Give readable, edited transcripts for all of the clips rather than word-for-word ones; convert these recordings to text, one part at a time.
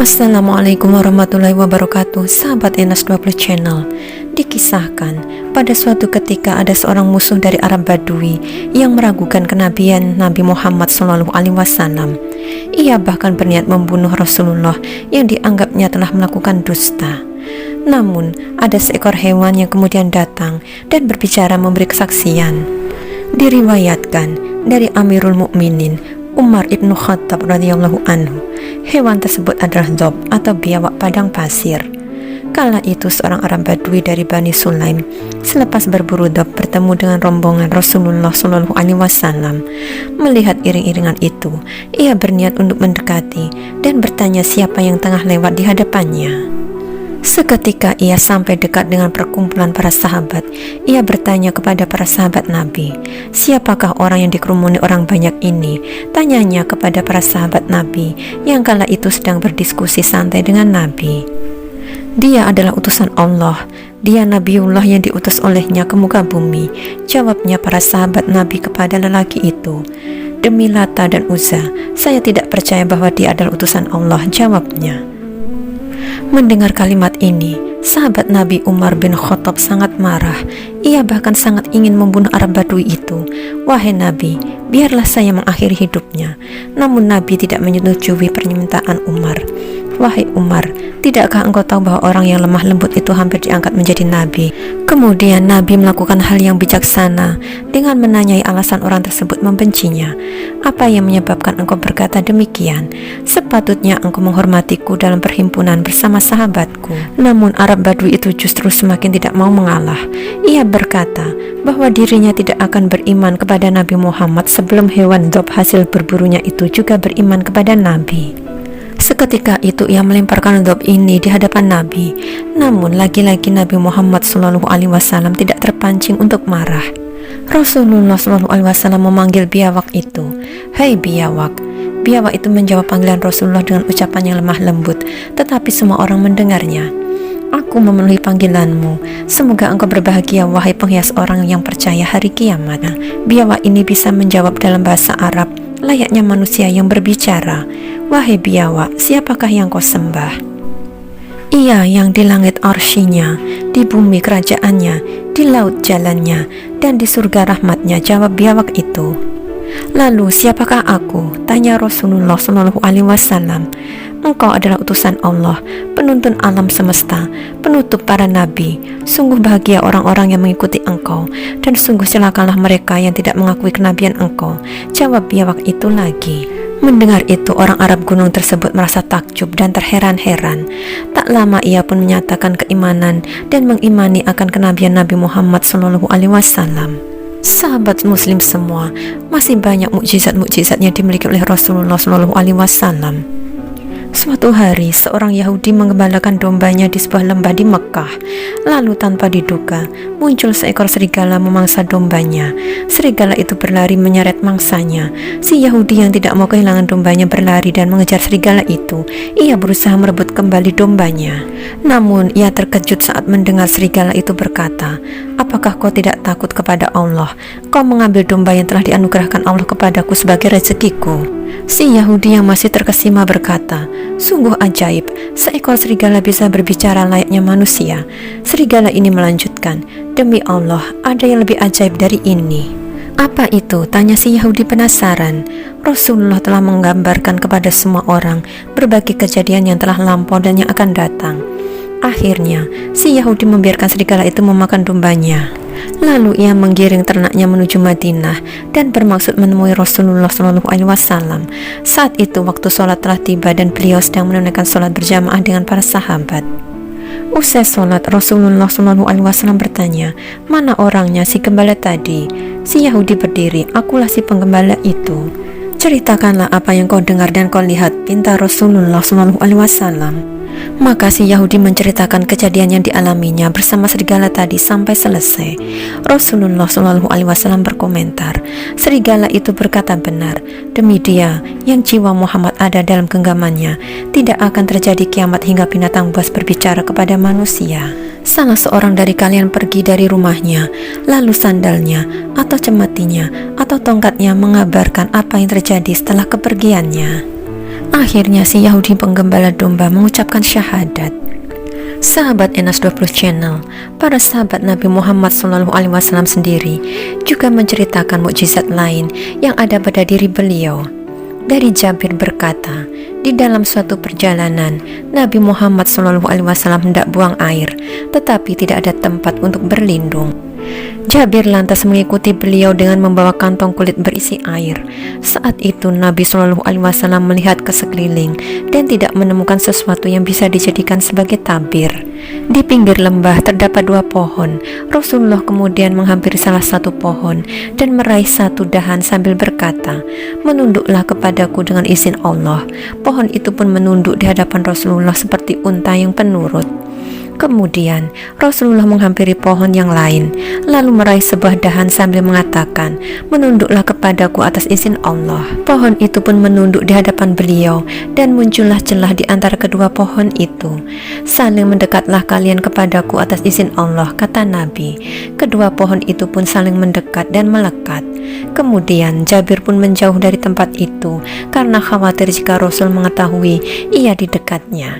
Assalamualaikum warahmatullahi wabarakatuh. Sahabat Enas 20 Channel. Dikisahkan, pada suatu ketika ada seorang musuh dari Arab Badui yang meragukan kenabian Nabi Muhammad SAW. Ia bahkan berniat membunuh Rasulullah yang dianggapnya telah melakukan dusta. Namun, ada seekor hewan yang kemudian datang dan berbicara memberi kesaksian. Diriwayatkan dari Amirul Mukminin Umar ibnu Khattab radhiyallahu anhu, hewan tersebut adalah dhob atau biawak padang pasir. Kala itu seorang Arab Badui dari Bani Sulaim selepas berburu dhob bertemu dengan rombongan Rasulullah SAW. Melihat iring-iringan itu, ia berniat untuk mendekati dan bertanya siapa yang tengah lewat di hadapannya. Seketika ia sampai dekat dengan perkumpulan para sahabat, ia bertanya kepada para sahabat Nabi, siapakah orang yang dikerumuni orang banyak ini? Tanyanya kepada para sahabat Nabi yang kala itu sedang berdiskusi santai dengan Nabi. Dia adalah utusan Allah, dia Nabiullah yang diutus olehnya ke muka bumi, jawabnya para sahabat Nabi kepada lelaki itu. Demi Lata dan Uzza, saya tidak percaya bahwa dia adalah utusan Allah, jawabnya. Mendengar kalimat ini, sahabat Nabi Umar bin Khattab sangat marah. Ia bahkan sangat ingin membunuh Arab Badui itu. Wahai Nabi, biarlah saya mengakhiri hidupnya. Namun Nabi tidak menyetujui permintaan Umar. Wahai Umar, tidakkah engkau tahu bahwa orang yang lemah lembut itu hampir diangkat menjadi nabi? Kemudian Nabi melakukan hal yang bijaksana dengan menanyai alasan orang tersebut membencinya. Apa yang menyebabkan engkau berkata demikian? Sepatutnya engkau menghormatiku dalam perhimpunan bersama sahabatku. Namun Arab Badui itu justru semakin tidak mau mengalah. Ia berkata bahwa dirinya tidak akan beriman kepada Nabi Muhammad sebelum hewan dhob hasil berburunya itu juga beriman kepada Nabi. Seketika itu ia melemparkan dhob ini di hadapan Nabi. Namun lagi-lagi Nabi Muhammad SAW tidak terpancing untuk marah. Rasulullah SAW memanggil biawak itu. Hai biawak. Biawak itu menjawab panggilan Rasulullah dengan ucapan yang lemah lembut, tetapi semua orang mendengarnya. Aku memenuhi panggilanmu. Semoga engkau berbahagia wahai penghias orang yang percaya hari kiamat. Biawak ini bisa menjawab dalam bahasa Arab layaknya manusia yang berbicara. Wahai biawak, siapakah yang kau sembah? Ia yang di langit arsy-Nya, di bumi kerajaannya, di laut jalannya, dan di surga rahmatnya, jawab biawak itu. Lalu siapakah aku? Tanya Rasulullah SAW. Engkau adalah utusan Allah, penuntun alam semesta, penutup para nabi. Sungguh bahagia orang-orang yang mengikuti engkau, dan sungguh celakalah mereka yang tidak mengakui kenabian engkau, jawab biawak itu lagi. Mendengar itu, orang Arab gunung tersebut merasa takjub dan terheran-heran. Tak lama ia pun menyatakan keimanan dan mengimani akan kenabian Nabi Muhammad SAW. Sahabat muslim semua, masih banyak mukjizat-mukjizat yang dimiliki oleh Rasulullah SAW. Suatu hari, seorang Yahudi menggembalakan dombanya di sebuah lembah di Mekah. Lalu tanpa diduga, muncul seekor serigala memangsa dombanya. Serigala itu berlari menyeret mangsanya. Si Yahudi yang tidak mau kehilangan dombanya berlari dan mengejar serigala itu. Ia berusaha merebut kembali dombanya. Namun, ia terkejut saat mendengar serigala itu berkata, apakah kau tidak takut kepada Allah? Kau mengambil domba yang telah dianugerahkan Allah kepadaku sebagai rezekiku. Si Yahudi yang masih terkesima berkata, sungguh ajaib, seekor serigala bisa berbicara layaknya manusia. Serigala ini melanjutkan, demi Allah, ada yang lebih ajaib dari ini. Apa itu? Tanya si Yahudi penasaran. Rasulullah telah menggambarkan kepada semua orang berbagai kejadian yang telah lampau dan yang akan datang. Akhirnya, si Yahudi membiarkan serigala itu memakan dombanya. Lalu ia menggiring ternaknya menuju Madinah dan bermaksud menemui Rasulullah SAW. Saat itu waktu sholat telah tiba dan beliau sedang menunaikan sholat berjamaah dengan para sahabat. Usai sholat, Rasulullah SAW bertanya, mana orangnya si gembala tadi? Si Yahudi berdiri, akulah si penggembala itu. Ceritakanlah apa yang kau dengar dan kau lihat, pinta Rasulullah SAW. Maka si Yahudi menceritakan kejadian yang dialaminya bersama serigala tadi sampai selesai. Rasulullah SAW berkomentar, serigala itu berkata benar, demi dia yang jiwa Muhammad ada dalam genggamannya, tidak akan terjadi kiamat hingga binatang buas berbicara kepada manusia. Salah seorang dari kalian pergi dari rumahnya, lalu sandalnya atau cematinya atau tongkatnya mengabarkan apa yang terjadi setelah kepergiannya. Akhirnya si Yahudi penggembala domba mengucapkan syahadat. Sahabat Enas 20 Channel, para sahabat Nabi Muhammad SAW sendiri juga menceritakan mukjizat lain yang ada pada diri beliau. Dari Jabir berkata, di dalam suatu perjalanan, Nabi Muhammad SAW hendak buang air, tetapi tidak ada tempat untuk berlindung. Jabir lantas mengikuti beliau dengan membawa kantong kulit berisi air. Saat itu Nabi SAW melihat ke sekeliling dan tidak menemukan sesuatu yang bisa dijadikan sebagai tabir. Di pinggir lembah terdapat 2 pohon. Rasulullah kemudian menghampiri salah satu pohon dan meraih satu dahan sambil berkata, "Menunduklah kepadaku dengan izin Allah." Pohon itu pun menunduk di hadapan Rasulullah seperti unta yang penurut. Kemudian Rasulullah menghampiri pohon yang lain, lalu meraih sebuah dahan sambil mengatakan, "Menunduklah kepadaku atas izin Allah." Pohon itu pun menunduk di hadapan beliau, dan muncullah celah di antara kedua pohon itu. "Saling mendekatlah kalian kepadaku atas izin Allah," kata Nabi. Kedua pohon itu pun saling mendekat dan melekat. Kemudian Jabir pun menjauh dari tempat itu karena khawatir jika Rasul mengetahui ia di dekatnya.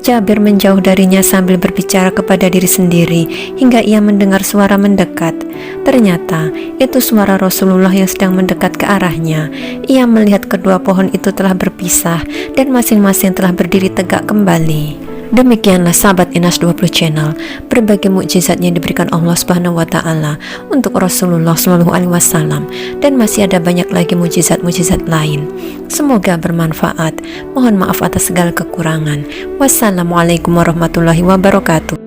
Jabir menjauh darinya sambil berbicara kepada diri sendiri hingga ia mendengar suara mendekat. Ternyata itu suara Rasulullah yang sedang mendekat ke arahnya. Ia melihat kedua pohon itu telah berpisah dan masing-masing telah berdiri tegak kembali. Demikianlah sahabat Enas 20 Channel, berbagai mukjizat yang diberikan Allah Subhanahu wa taala untuk Rasulullah SAW, dan masih ada banyak lagi mukjizat-mukjizat lain. Semoga bermanfaat. Mohon maaf atas segala kekurangan. Wassalamualaikum warahmatullahi wabarakatuh.